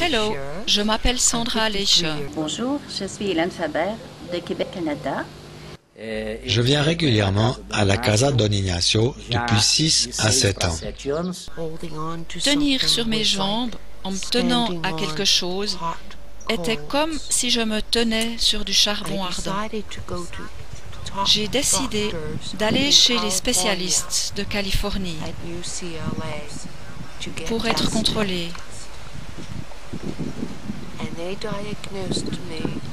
Hello, je m'appelle Sandra Leisha. Bonjour, je suis Hélène Faber de Québec, Canada. Je viens régulièrement à la Casa Don Ignacio depuis 6 à 7 ans. Tenir sur mes jambes en me tenant à quelque chose était comme si je me tenais sur du charbon ardent. J'ai décidé d'aller chez les spécialistes de Californie pour être contrôlée.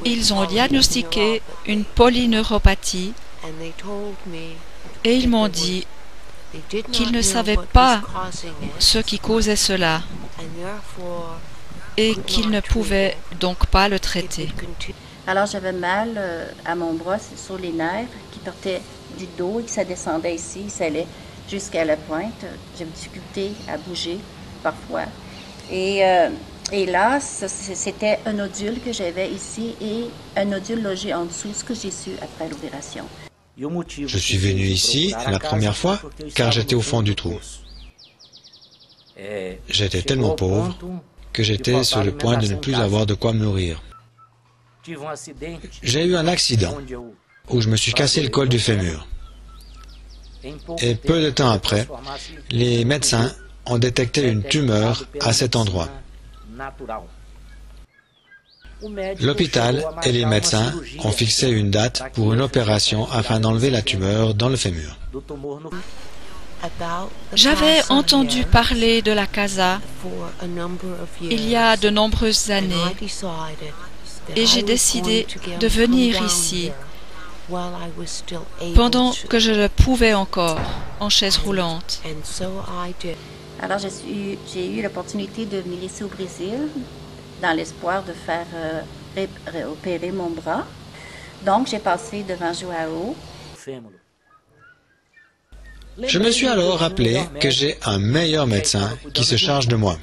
Ils ont diagnostiqué une polyneuropathie et ils m'ont dit qu'ils ne savaient pas ce qui causait cela et qu'ils ne pouvaient donc pas le traiter. Alors j'avais mal à mon bras sur les nerfs qui partaient du dos et que ça descendait ici, ça allait jusqu'à la pointe. J'avais difficulté à bouger parfois. Et là, c'était un nodule que j'avais ici et un nodule logé en dessous, ce que j'ai su après l'opération. Je suis venu ici la première fois car j'étais au fond du trou. J'étais tellement pauvre que j'étais sur le point de ne plus avoir de quoi me nourrir. J'ai eu un accident où je me suis cassé le col du fémur. Et peu de temps après, les médecins ont détecté une tumeur à cet endroit. L'hôpital et les médecins ont fixé une date pour une opération afin d'enlever la tumeur dans le fémur. J'avais entendu parler de la Casa il y a de nombreuses années et j'ai décidé de venir ici pendant que je le pouvais encore en chaise roulante. Alors j'ai eu l'opportunité de venir ici au Brésil dans l'espoir de faire opérer mon bras. Donc j'ai passé devant Joao. Je me suis alors rappelé que j'ai un meilleur médecin qui se charge de moi.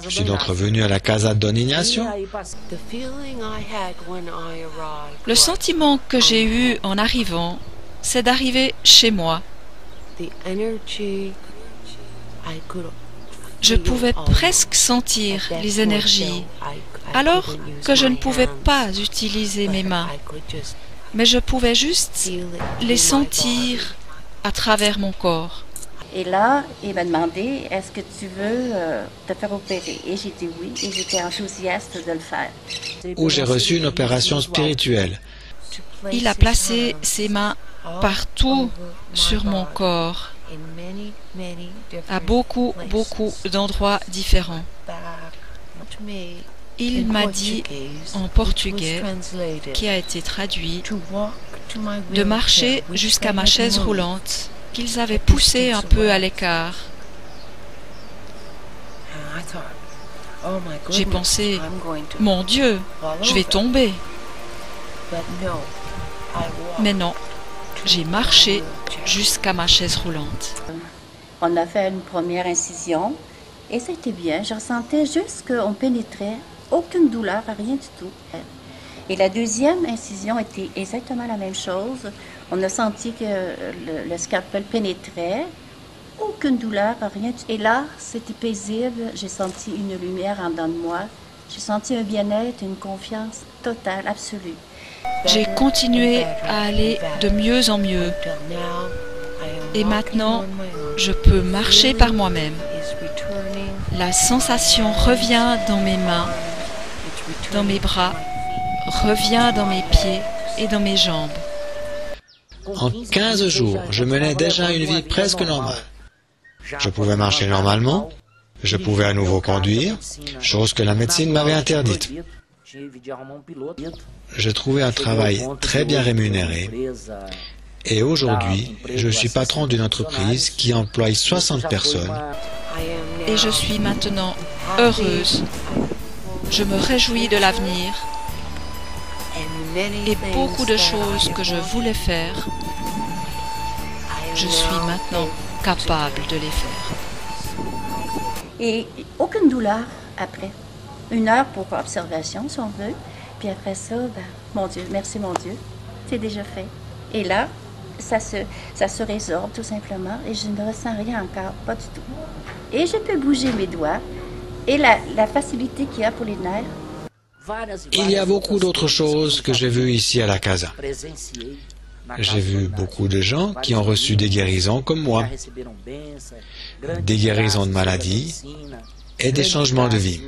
Je suis donc revenu à la Casa Don Ignacio. Le sentiment que j'ai eu en arrivant, c'est d'arriver chez moi. Je pouvais presque sentir les énergies, alors que je ne pouvais pas utiliser mes mains, mais je pouvais juste les sentir à travers mon corps. Et là, il m'a demandé, est-ce que tu veux te faire opérer? Et j'ai dit oui, et j'étais enthousiaste de le faire. Où j'ai reçu une opération spirituelle. Il a placé ses mains partout sur mon corps, à beaucoup d'endroits différents. Il m'a dit en portugais, qui a été traduit, de marcher jusqu'à ma chaise roulante, qu'ils avaient poussée un peu à l'écart. J'ai pensé, mon Dieu, je vais tomber. Mais non, j'ai marché jusqu'à ma chaise roulante. On a fait une première incision et ça a été bien. Je ressentais juste qu'on pénétrait, aucune douleur, rien du tout. Et la deuxième incision était exactement la même chose. On a senti que le scalpel pénétrait, aucune douleur, rien du tout. Et là, c'était paisible. J'ai senti une lumière en dedans de moi. J'ai senti un bien-être, une confiance totale, absolue. J'ai continué à aller de mieux en mieux. Et maintenant, je peux marcher par moi-même. La sensation revient dans mes mains, dans mes bras, revient dans mes pieds et dans mes jambes. En 15 jours, je menais déjà une vie presque normale. Je pouvais marcher normalement, je pouvais à nouveau conduire, chose que la médecine m'avait interdite. Je trouvais un travail très bien rémunéré et aujourd'hui, je suis patron d'une entreprise qui emploie 60 personnes. Et je suis maintenant heureuse. Je me réjouis de l'avenir et beaucoup de choses que je voulais faire, je suis maintenant capable de les faire. Et aucune douleur après. 1 heure pour observation, si on veut. Puis après ça, mon Dieu, merci mon Dieu, c'est déjà fait. Et là, ça se résorbe tout simplement et je ne ressens rien encore, pas du tout. Et je peux bouger mes doigts Et la facilité qu'il y a pour les nerfs. Il y a beaucoup d'autres choses que j'ai vues ici à la casa. J'ai vu beaucoup de gens qui ont reçu des guérisons comme moi, des guérisons de maladies et des changements de vie.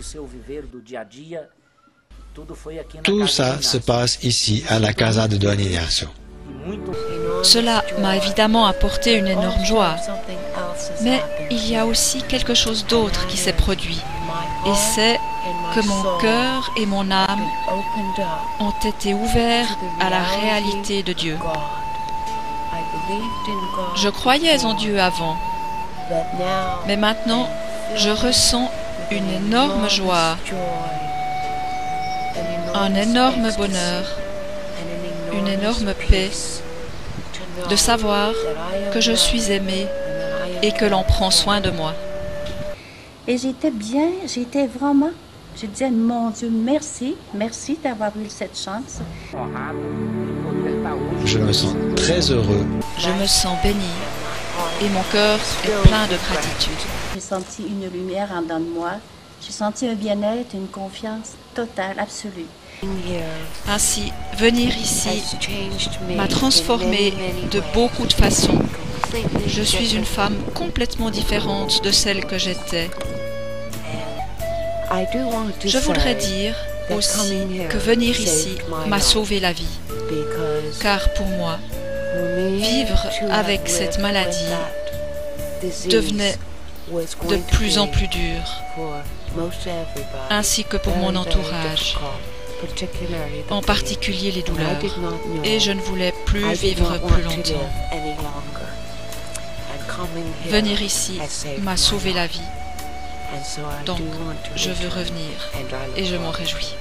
Tout ça se passe ici à la casa de Don Ignacio. Cela m'a évidemment apporté une énorme joie. Mais il y a aussi quelque chose d'autre qui s'est produit. Et c'est que mon cœur et mon âme ont été ouverts à la réalité de Dieu. Je croyais en Dieu avant, mais maintenant je ressens une énorme joie, un énorme bonheur, une énorme paix de savoir que je suis aimé et que l'on prend soin de moi. Et j'étais bien, je disais, mon Dieu, merci d'avoir eu cette chance. Je me sens très heureux. Je me sens béni et mon cœur est plein de gratitude. J'ai senti une lumière en dedans de moi, j'ai senti un bien-être, une confiance totale, absolue. Ainsi, venir ici m'a transformée de beaucoup de façons. Je suis une femme complètement différente de celle que j'étais. Je voudrais dire aussi que venir ici m'a sauvé la vie, car pour moi, vivre avec cette maladie devenait de plus en plus dur, ainsi que pour mon entourage, en particulier les douleurs, et je ne voulais plus vivre plus longtemps. Venir ici m'a sauvé la vie. Donc, je veux revenir et je m'en réjouis.